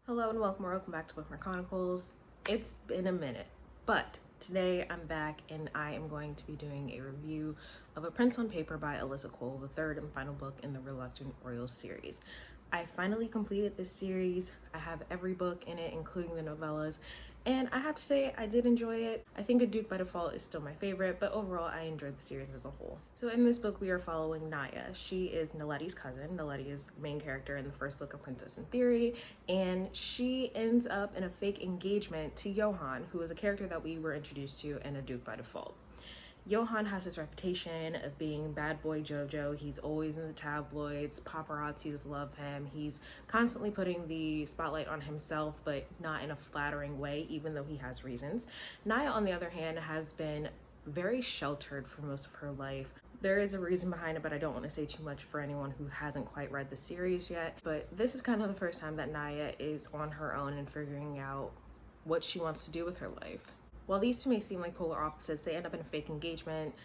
Hello and welcome back to Bookmark Chronicles. It's been a minute, but today I'm back and I am going to be doing a review of A Prince on Paper by Alyssa Cole, the third and final book in the Reluctant Royals series. I finally completed this series. I have every book in it, including the novellas, and I have to say I did enjoy it. I think A Duke by Default is still my favorite, but overall I enjoyed the series as a whole. So in this book we are following Naya. She is Naletti's cousin. Naletti is the main character in the first book of Princess in Theory, and she ends up in a fake engagement to Johan, who is a character that we were introduced to in A Duke by Default. Johan has this reputation of being bad boy Jojo. He's always in the tabloids, paparazzis love him. He's constantly putting the spotlight on himself, but not in a flattering way, even though he has reasons. Naya, on the other hand, has been very sheltered for most of her life. There is a reason behind it, but I don't want to say too much for anyone who hasn't quite read the series yet. But this is kind of the first time that Naya is on her own and figuring out what she wants to do with her life. While these two may seem like polar opposites, they end up in a fake engagement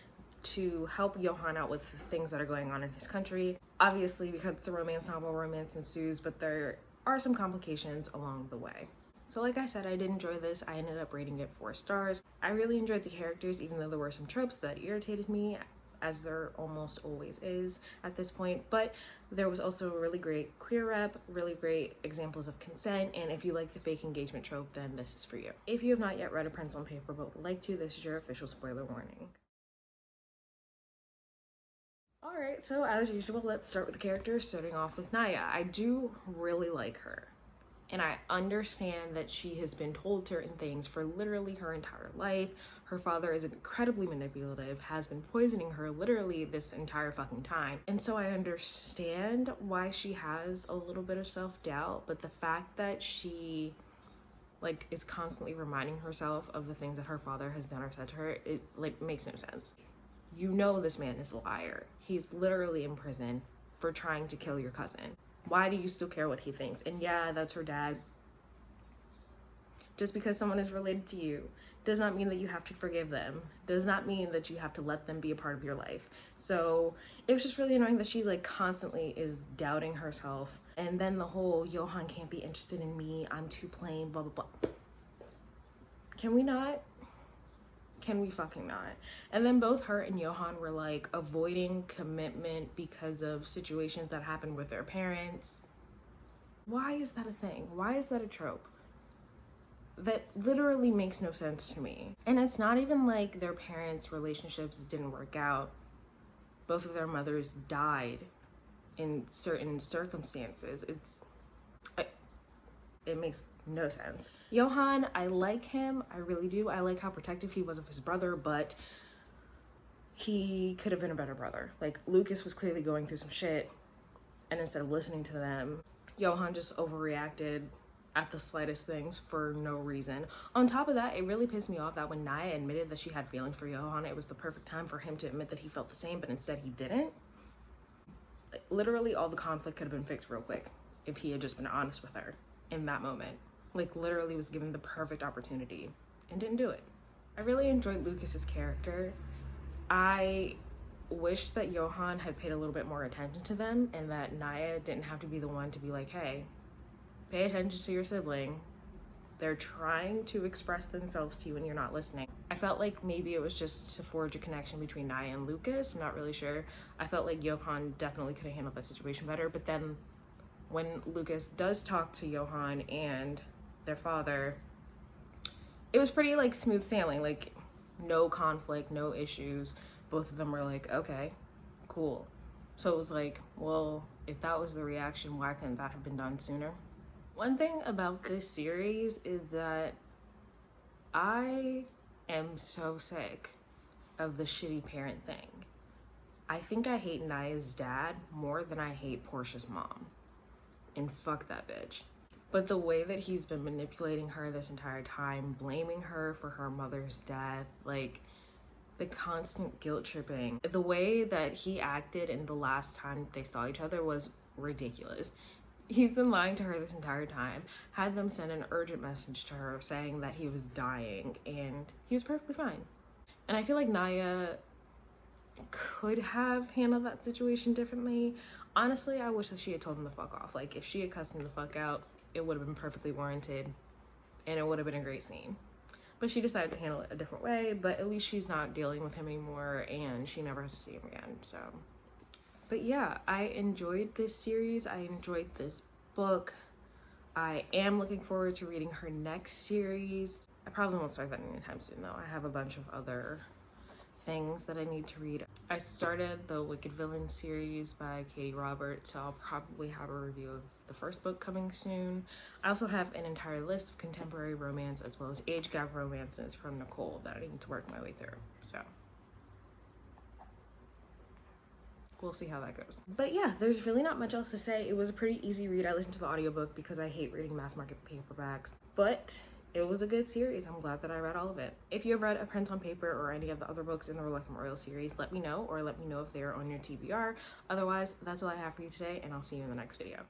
to help Johan out with the things that are going on in his country. Obviously, because it's a romance novel, romance ensues, but there are some complications along the way. So like I said, I did enjoy this. I ended up rating it 4 stars. I really enjoyed the characters, even though there were some tropes that irritated me, as there almost always is at this point, but there was also a really great queer rep, really great examples of consent, and if you like the fake engagement trope, then this is for you. If you have not yet read A Prince on Paper but would like to, this is your official spoiler warning. Alright, so as usual, let's start with the characters, starting off with Naya. I do really like her. And I understand that she has been told certain things for literally her entire life. Her father is incredibly manipulative, has been poisoning her literally this entire fucking time. And so I understand why she has a little bit of self-doubt, but the fact that she is constantly reminding herself of the things that her father has done or said to her, it makes no sense. You know this man is a liar. He's literally in prison for trying to kill your cousin. Why do you still care what he thinks? And yeah, that's her dad. Just because someone is related to you does not mean that you have to forgive them. Does not mean that you have to let them be a part of your life. So it was just really annoying that she constantly is doubting herself. And then the whole Johan can't be interested in me, I'm too plain, blah, blah, blah. Can we not? Can we fucking not? And then both her and Johan were avoiding commitment because of situations that happened with their parents. Why is that a thing? Why is that a trope? That literally makes no sense to me. And it's not even like their parents' relationships didn't work out. Both of their mothers died in certain circumstances. It makes no sense. Johan, I like him. I really do. I like how protective he was of his brother, but he could have been a better brother. Lucas was clearly going through some shit, and instead of listening to them, Johan just overreacted at the slightest things for no reason. On top of that, it really pissed me off that when Naya admitted that she had feelings for Johan, it was the perfect time for him to admit that he felt the same, but instead he didn't. Literally all the conflict could have been fixed real quick if he had just been honest with her in that moment. Literally was given the perfect opportunity and didn't do it. I really enjoyed Lucas's character. I wish that Johan had paid a little bit more attention to them and that Naya didn't have to be the one to be like, hey, pay attention to your sibling. They're trying to express themselves to you and you're not listening. I felt like maybe it was just to forge a connection between Naya and Lucas. I'm not really sure. I felt like Johan definitely could have handled that situation better, but then when Lucas does talk to Johan and their father, it was pretty smooth sailing, no conflict, no issues. Both of them were okay, cool. So it was well, if that was the reaction, why couldn't that have been done sooner? One thing about this series is that I am so sick of the shitty parent thing. I think I hate Naya's dad more than I hate Portia's mom. And fuck that bitch. But the way that he's been manipulating her this entire time, blaming her for her mother's death, the constant guilt tripping, the way that he acted in the last time they saw each other was ridiculous. He's been lying to her this entire time, had them send an urgent message to her saying that he was dying, and he was perfectly fine. And I feel like Naya could have handled that situation differently. Honestly, I wish that she had told him to fuck off. Like, if she had cussed him the fuck out, it would have been perfectly warranted and it would have been a great scene. But she decided to handle it a different way, but at least she's not dealing with him anymore and she never has to see him again, so. But yeah, I enjoyed this series. I enjoyed this book. I am looking forward to reading her next series. I probably won't start that anytime soon though. I have a bunch of other things that I need to read. I started the Wicked Villain series by Katie Roberts, so I'll probably have a review of the first book coming soon. I also have an entire list of contemporary romance as well as age gap romances from Nicole that I need to work my way through, so we'll see how that goes. But yeah, there's really not much else to say. It was a pretty easy read. I listened to the audiobook because I hate reading mass market paperbacks, but it was a good series. I'm glad that I read all of it. If you have read A Prince on Paper or any of the other books in the Reluctant Royal series, let me know, or let me know if they're on your TBR. Otherwise, that's all I have for you today, and I'll see you in the next video.